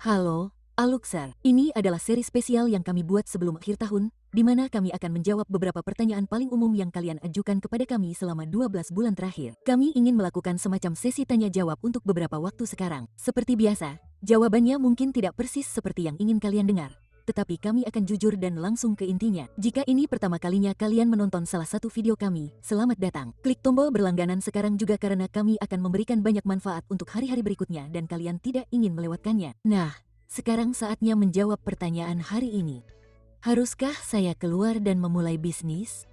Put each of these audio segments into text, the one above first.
Halo, Aluxar. Ini adalah seri spesial yang kami buat sebelum akhir tahun, di mana kami akan menjawab beberapa pertanyaan paling umum yang kalian ajukan kepada kami selama 12 bulan terakhir. Kami ingin melakukan semacam sesi tanya-jawab untuk beberapa waktu sekarang. Seperti biasa, jawabannya mungkin tidak persis seperti yang ingin kalian dengar. Tetapi kami akan jujur dan langsung ke intinya. Jika ini pertama kalinya kalian menonton salah satu video kami, selamat datang. Klik tombol berlangganan sekarang juga karena kami akan memberikan banyak manfaat untuk hari-hari berikutnya dan kalian tidak ingin melewatkannya. Nah, sekarang saatnya menjawab pertanyaan hari ini. Haruskah saya keluar dan memulai bisnis?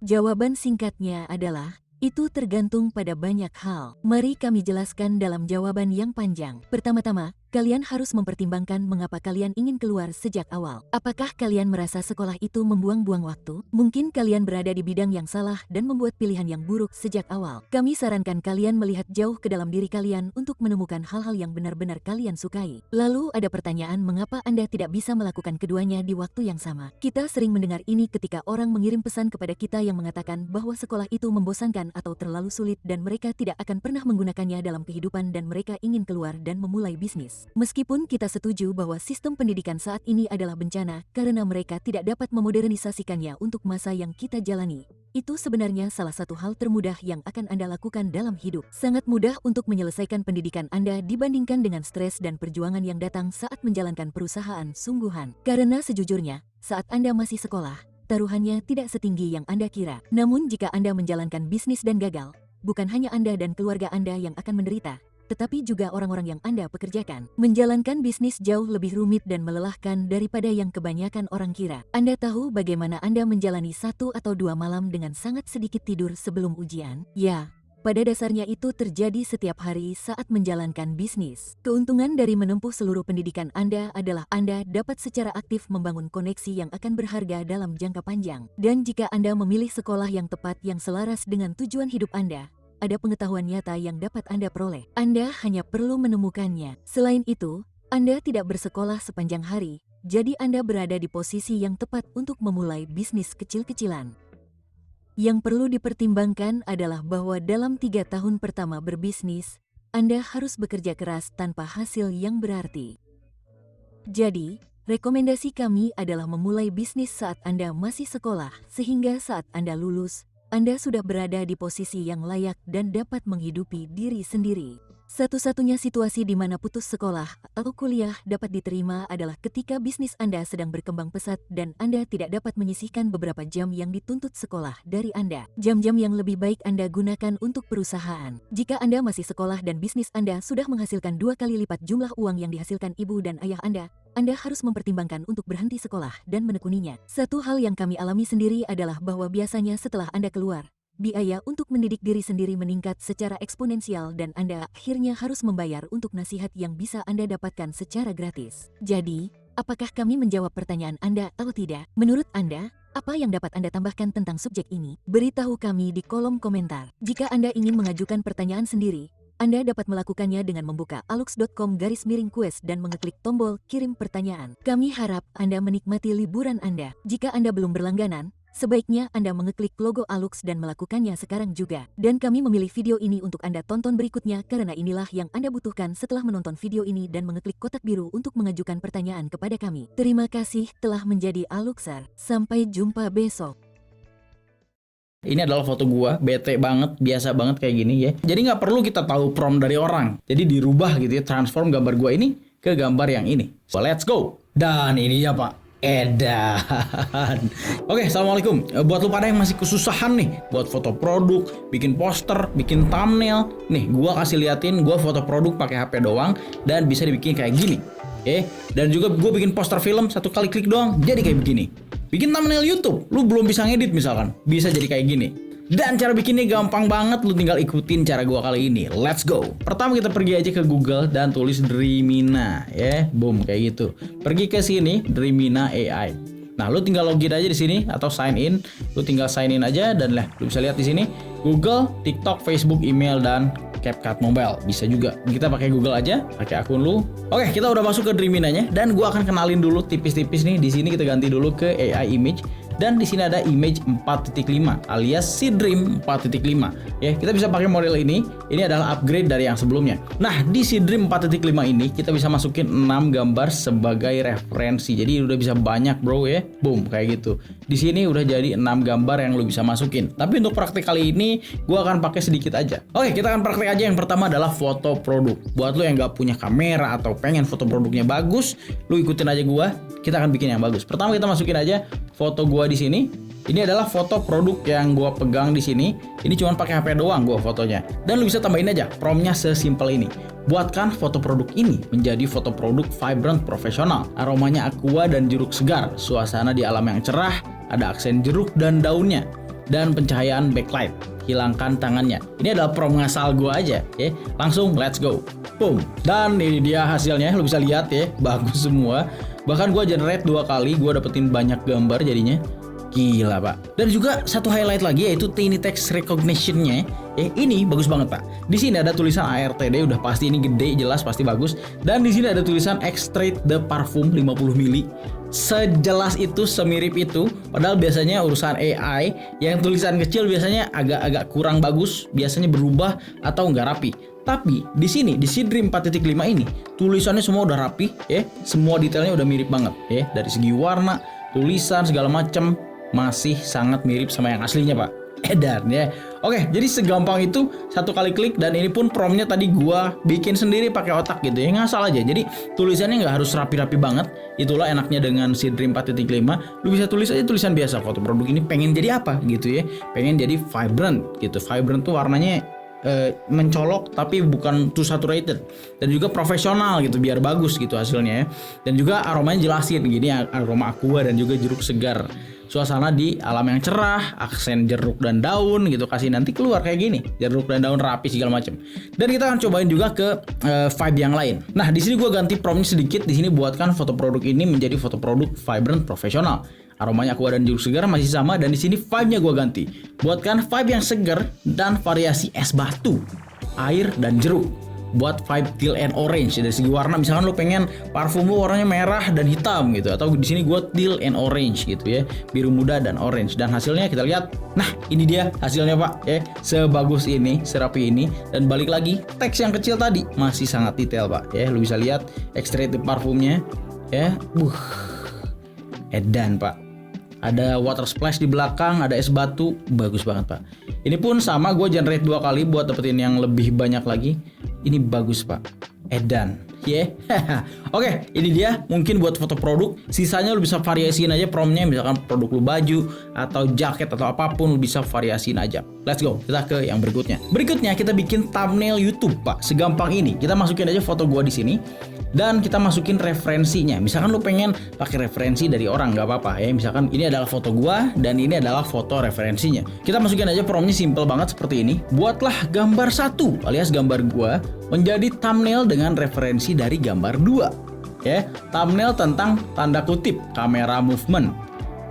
Jawaban singkatnya adalah, itu tergantung pada banyak hal. Mari kami jelaskan dalam jawaban yang panjang. Pertama-tama, kalian harus mempertimbangkan mengapa kalian ingin keluar sejak awal. Apakah kalian merasa sekolah itu membuang-buang waktu? Mungkin kalian berada di bidang yang salah dan membuat pilihan yang buruk sejak awal. Kami sarankan kalian melihat jauh ke dalam diri kalian untuk menemukan hal-hal yang benar-benar kalian sukai. Lalu ada pertanyaan mengapa Anda tidak bisa melakukan keduanya di waktu yang sama. Kita sering mendengar ini ketika orang mengirim pesan kepada kita yang mengatakan bahwa sekolah itu membosankan atau terlalu sulit dan mereka tidak akan pernah menggunakannya dalam kehidupan dan mereka ingin keluar dan memulai bisnis. Meskipun kita setuju bahwa sistem pendidikan saat ini adalah bencana karena mereka tidak dapat memodernisasikannya untuk masa yang kita jalani, itu sebenarnya salah satu hal termudah yang akan Anda lakukan dalam hidup. Sangat mudah untuk menyelesaikan pendidikan Anda dibandingkan dengan stres dan perjuangan yang datang saat menjalankan perusahaan sungguhan. Karena sejujurnya, saat Anda masih sekolah, taruhannya tidak setinggi yang Anda kira. Namun jika Anda menjalankan bisnis dan gagal, bukan hanya Anda dan keluarga Anda yang akan menderita, tetapi juga orang-orang yang Anda pekerjakan. Menjalankan bisnis jauh lebih rumit dan melelahkan daripada yang kebanyakan orang kira. Anda tahu bagaimana Anda menjalani 1 atau 2 malam dengan sangat sedikit tidur sebelum ujian? Ya, pada dasarnya itu terjadi setiap hari saat menjalankan bisnis. Keuntungan dari menempuh seluruh pendidikan Anda adalah Anda dapat secara aktif membangun koneksi yang akan berharga dalam jangka panjang. Dan jika Anda memilih sekolah yang tepat yang selaras dengan tujuan hidup Anda, ada pengetahuan nyata yang dapat Anda peroleh. Anda hanya perlu menemukannya. Selain itu, Anda tidak bersekolah sepanjang hari, jadi Anda berada di posisi yang tepat untuk memulai bisnis kecil-kecilan. Yang perlu dipertimbangkan adalah bahwa dalam 3 tahun pertama berbisnis, Anda harus bekerja keras tanpa hasil yang berarti. Jadi, rekomendasi kami adalah memulai bisnis saat Anda masih sekolah, sehingga saat Anda lulus, Anda sudah berada di posisi yang layak dan dapat menghidupi diri sendiri. Satu-satunya situasi di mana putus sekolah atau kuliah dapat diterima adalah ketika bisnis Anda sedang berkembang pesat dan Anda tidak dapat menyisihkan beberapa jam yang dituntut sekolah dari Anda. Jam-jam yang lebih baik Anda gunakan untuk perusahaan. Jika Anda masih sekolah dan bisnis Anda sudah menghasilkan 2 kali lipat jumlah uang yang dihasilkan ibu dan ayah Anda harus mempertimbangkan untuk berhenti sekolah dan menekuninya. Satu hal yang kami alami sendiri adalah bahwa biasanya setelah Anda keluar, biaya untuk mendidik diri sendiri meningkat secara eksponensial dan Anda akhirnya harus membayar untuk nasihat yang bisa Anda dapatkan secara gratis. Jadi, apakah kami menjawab pertanyaan Anda atau tidak? Menurut Anda, apa yang dapat Anda tambahkan tentang subjek ini? Beritahu kami di kolom komentar. Jika Anda ingin mengajukan pertanyaan sendiri, Anda dapat melakukannya dengan membuka alux.com/quest dan mengeklik tombol kirim pertanyaan. Kami harap Anda menikmati liburan Anda. Jika Anda belum berlangganan, sebaiknya Anda mengeklik logo Alux dan melakukannya sekarang juga. Dan kami memilih video ini untuk Anda tonton berikutnya karena inilah yang Anda butuhkan setelah menonton video ini dan mengeklik kotak biru untuk mengajukan pertanyaan kepada kami. Terima kasih telah menjadi Aluxar. Sampai jumpa besok. Ini adalah foto gua, bete banget, biasa banget kayak gini ya. Jadi nggak perlu kita tahu prompt dari orang. Jadi dirubah gitu ya, transform gambar gua ini ke gambar yang ini. So let's go. Dan ini ya Pak, edan. Oke, assalamualaikum. Buat lu pada yang masih kesusahan nih buat foto produk, bikin poster, bikin thumbnail, nih gua kasih liatin gua foto produk pakai HP doang dan bisa dibikin kayak gini. Dan juga gua bikin poster film 1 kali klik doang jadi kayak begini. Bikin thumbnail YouTube, lu belum bisa ngedit misalkan, bisa jadi kayak gini. Dan cara bikinnya gampang banget, lu tinggal ikutin cara gua kali ini. Let's go. Pertama kita pergi aja ke Google dan tulis Dreamina ya. Boom, kayak gitu. Pergi ke sini Dreamina AI. Nah, lu tinggal login aja di sini atau sign in. Lu tinggal sign in aja dan lu bisa lihat di sini Google, TikTok, Facebook, email dan CapCut Mobile. Bisa juga. Kita pakai Google aja, pakai akun lu. Oke, kita udah masuk ke Dreaminanya dan gua akan kenalin dulu tipis-tipis nih. Di sini kita ganti dulu ke AI image. Dan di sini ada image 4.5 alias Seedream 4.5. Ya, kita bisa pakai model ini. Ini adalah upgrade dari yang sebelumnya. Nah, di Seedream 4.5 ini kita bisa masukin 6 gambar sebagai referensi. Jadi udah bisa banyak, bro ya. Boom, kayak gitu. Di sini udah jadi 6 gambar yang lu bisa masukin. Tapi untuk praktik kali ini gua akan pakai sedikit aja. Oke, kita akan praktik aja. Yang pertama adalah foto produk. Buat lu yang nggak punya kamera atau pengen foto produknya bagus, lu ikutin aja gua. Kita akan bikin yang bagus. Pertama kita masukin aja foto gua di sini. Ini adalah foto produk yang gua pegang di sini. Ini cuma pakai HP doang gua fotonya. Dan lu bisa tambahin aja promnya sesimpel ini. Buatkan foto produk ini menjadi foto produk vibrant profesional. Aromanya aqua dan jeruk segar. Suasana di alam yang cerah, ada aksen jeruk dan daunnya. Dan pencahayaan backlight. Hilangkan tangannya. Ini adalah prom ngasal gua aja, ya. Langsung let's go. Boom. Dan ini dia hasilnya, lu bisa lihat ya, bagus semua. Bahkan gua generate 2 kali, gua dapetin banyak gambar jadinya. Gila, Pak. Dan juga satu highlight lagi yaitu Tiny Text Recognition-nya. Ini bagus banget, Pak. Di sini ada tulisan ARTD, udah pasti ini gede, jelas pasti bagus. Dan di sini ada tulisan Extrait de Parfum 50 ml. Sejelas itu, semirip itu. Padahal biasanya urusan AI yang tulisan kecil biasanya agak kurang bagus, biasanya berubah atau nggak rapi. Tapi di sini di Seedream 4.5 ini tulisannya semua udah rapi, ya. Semua detailnya udah mirip banget, ya. Dari segi warna, tulisan segala macam masih sangat mirip sama yang aslinya, Pak. Edan ya. Oke, jadi segampang itu, satu kali klik. Dan ini pun promnya tadi gua bikin sendiri pakai otak gitu ya, ngasal aja. Jadi tulisannya nggak harus rapi-rapi banget. Itulah enaknya dengan Seedream 4.5. Lu bisa tulis aja tulisan biasa. Foto produk ini pengen jadi apa gitu ya, pengen jadi vibrant gitu. Vibrant tuh warnanya mencolok tapi bukan too saturated, dan juga profesional gitu biar bagus gitu hasilnya ya. Dan juga aromanya jelasin gini, aroma aqua dan juga jeruk segar. Suasana di alam yang cerah, aksen jeruk dan daun gitu, kasih nanti keluar kayak gini, jeruk dan daun rapi segala macam. Dan kita akan cobain juga ke vibe yang lain. Nah, di sini gue ganti promnya sedikit. Di sini buatkan foto produk ini menjadi foto produk vibrant profesional. Aromanya aqua dan jeruk segar masih sama, dan di sini vibe-nya gue ganti. Buatkan vibe yang segar dan variasi es batu, air dan jeruk. Buat vibe teal and orange dari segi warna. Misalkan lo pengen parfum lo warnanya merah dan hitam gitu, atau di sini gue teal and orange gitu ya, biru muda dan orange. Dan hasilnya kita lihat. Nah, ini dia hasilnya, Pak. Ya, sebagus ini, serapi ini. Dan balik lagi, teks yang kecil tadi masih sangat detail, Pak. Ya, lo bisa lihat extrait parfumnya. Ya, edan, Pak. Ada water splash di belakang, ada es batu, bagus banget, Pak. Ini pun sama, gue generate 2 kali buat dapetin yang lebih banyak lagi. Ini bagus, Pak. Edan. Yeah. Oke, ini dia mungkin buat foto produk. Sisanya lu bisa variasiin aja promnya, misalkan produk lu baju atau jaket atau apapun, lu bisa variasiin aja. Let's go, kita ke yang berikutnya. Berikutnya kita bikin thumbnail YouTube, Pak. Segampang ini. Kita masukin aja foto gua di sini dan kita masukin referensinya. Misalkan lu pengen pakai referensi dari orang, nggak apa-apa ya. Misalkan ini adalah foto gua dan ini adalah foto referensinya. Kita masukin aja promnya simple banget seperti ini. Buatlah gambar 1 alias gambar gua menjadi thumbnail dengan referensi dari gambar 2. Ya, thumbnail tentang tanda kutip kamera movement.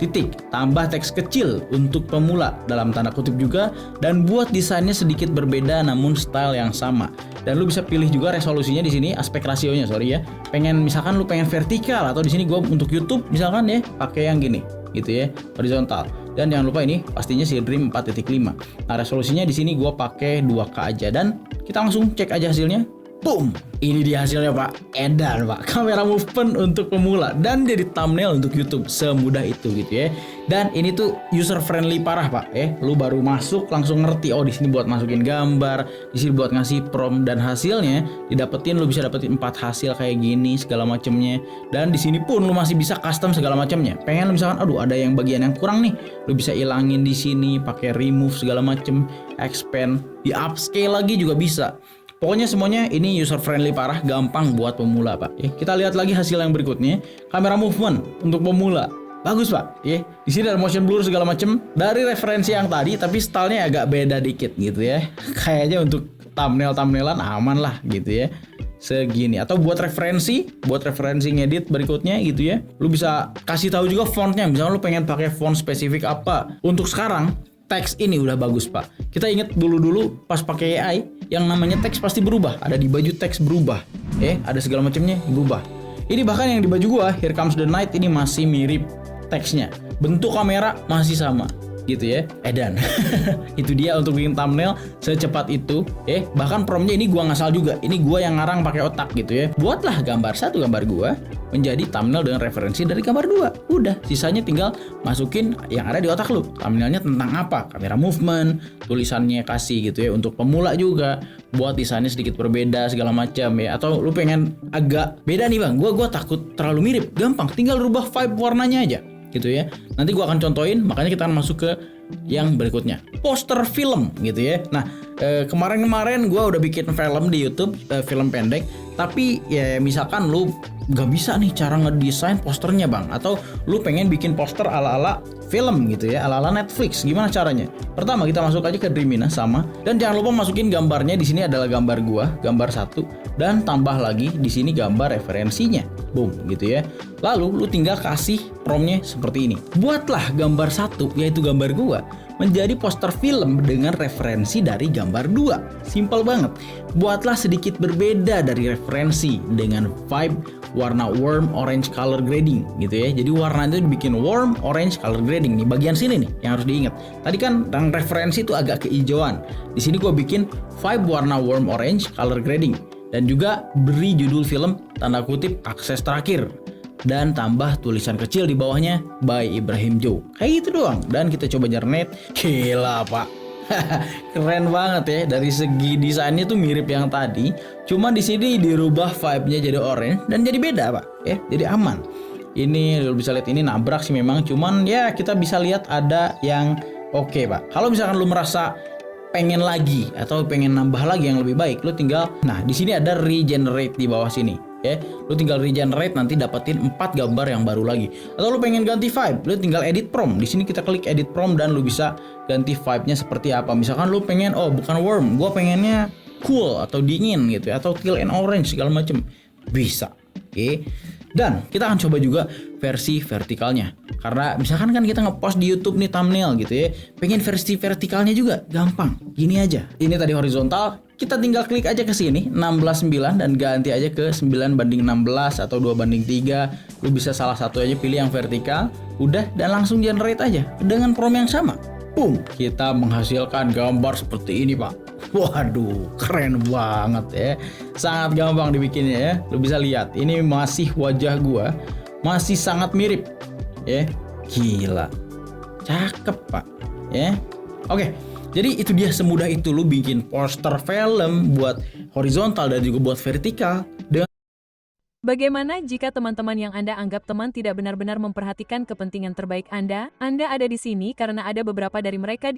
Titik, tambah teks kecil untuk pemula dalam tanda kutip juga, dan buat desainnya sedikit berbeda namun style yang sama. Dan lu bisa pilih juga resolusinya di sini, aspek rasionya, sorry ya. Misalkan lu pengen vertikal, atau di sini gua untuk YouTube misalkan ya pakai yang gini gitu ya, horizontal. Dan jangan lupa ini pastinya Seedream 4.5. Nah, resolusinya di sini gua pakai 2K aja, dan kita langsung cek aja hasilnya. Boom, ini dia hasilnya, Pak. Edan, Pak. Kamera movement untuk pemula dan jadi thumbnail untuk YouTube, semudah itu gitu ya. Dan ini tuh user friendly parah, Pak. Lu baru masuk langsung ngerti, oh di sini buat masukin gambar, di sini buat ngasih prompt, dan hasilnya lu bisa dapetin 4 hasil kayak gini segala macemnya. Dan di sini pun lu masih bisa custom segala macamnya. Pengen lu misalkan, aduh ada yang bagian yang kurang nih, lu bisa ilangin di sini pakai remove segala macem, expand, di upscale lagi juga bisa. Pokoknya semuanya ini user friendly parah, gampang buat pemula, Pak. Kita lihat lagi hasil yang berikutnya. Kamera movement untuk pemula. Bagus, Pak. Di sini ada motion blur segala macam dari referensi yang tadi, tapi stylenya agak beda dikit gitu ya. Kayaknya untuk thumbnailan aman lah gitu ya. Segini, atau buat referensi ngedit berikutnya gitu ya. Lu bisa kasih tahu juga fontnya. Misalnya lu pengen pakai font spesifik apa. Untuk sekarang teks ini udah bagus, Pak. Kita inget dulu pas pakai AI yang namanya teks pasti berubah. Ada di baju teks berubah. Ada segala macamnya berubah. Ini bahkan yang di baju gua, Here Comes the Night, ini masih mirip teksnya. bentuk kamera masih sama gitu ya. Dan itu dia untuk bikin thumbnail secepat itu. Bahkan promnya ini gua ngasal juga. Ini gua yang ngarang pakai otak gitu ya. Buatlah gambar satu gambar gua menjadi thumbnail dengan referensi dari gambar 2. Udah, sisanya tinggal masukin yang ada di otak lu. Thumbnailnya tentang apa? Kamera movement, tulisannya kasih gitu ya. Untuk pemula juga, buat desainnya sedikit berbeda segala macam ya. Atau lu pengen agak beda nih bang, gua takut terlalu mirip. Gampang, tinggal rubah vibe warnanya aja gitu ya. Nanti gua akan contohin, makanya kita akan masuk ke yang berikutnya, poster film gitu ya. Nah, kemarin gua udah bikin film di YouTube, film pendek. Tapi ya misalkan lu gak bisa nih cara ngedesain posternya bang, atau lu pengen bikin poster ala-ala film gitu ya, ala-ala Netflix, gimana caranya? Pertama kita masuk aja ke Dreamina sama, dan jangan lupa masukin gambarnya. Di sini adalah gambar gua, gambar 1, dan tambah lagi di sini gambar referensinya, boom gitu ya. Lalu lu tinggal kasih promptnya seperti ini. Buatlah gambar 1, yaitu gambar gua, menjadi poster film dengan referensi dari gambar 2. Simple banget. Buatlah sedikit berbeda dari referensi dengan vibe warna warm orange color grading gitu ya. Jadi warna itu dibikin warm orange color grading nih, bagian sini nih yang harus diingat. Tadi kan yang referensi itu agak kehijauan. Di sini gua bikin vibe warna warm orange color grading, dan juga beri judul film tanda kutip akses terakhir, dan tambah tulisan kecil di bawahnya by Ibrahim Joe. Kayak gitu doang. Dan kita coba generate. Gila pak. Keren banget ya. Dari segi desainnya tuh mirip yang tadi. Cuma di sini dirubah vibe-nya jadi orange dan jadi beda pak. Jadi aman. Ini lu bisa lihat, ini nabrak sih memang. Cuman ya kita bisa lihat ada yang oke pak. Kalau misalkan lu merasa pengen lagi atau pengen nambah lagi yang lebih baik, lu tinggal, nah di sini ada regenerate di bawah sini. Lu tinggal regenerate, nanti dapetin 4 gambar yang baru lagi. Atau lu pengen ganti vibe, lu tinggal edit prompt. Di sini kita klik edit prompt dan lu bisa ganti vibe-nya seperti apa. Misalkan lu pengen bukan warm, gua pengennya cool atau dingin gitu ya, atau teal and orange segala macem. Bisa. Dan kita akan coba juga versi vertikalnya. Karena misalkan kan kita ngepost di YouTube nih thumbnail gitu ya, pengen versi vertikalnya juga gampang. Gini aja. Ini tadi horizontal, kita tinggal klik aja ke sini 16:9 dan ganti aja ke 9:16 atau 2:3. Lu bisa salah satu aja pilih yang vertikal, udah, dan langsung generate aja dengan prompt yang sama. Boom, kita menghasilkan gambar seperti ini, Pak. Waduh, keren banget ya. Sangat gampang dibikinnya ya. Lu bisa lihat, ini masih wajah gua, masih sangat mirip. Gila. Cakep, Pak. Oke. Jadi itu dia, semudah itu lu bikin poster film buat horizontal dan juga buat vertikal. Bagaimana jika teman-teman yang Anda anggap teman tidak benar-benar memperhatikan kepentingan terbaik Anda? Anda ada di sini karena ada beberapa dari mereka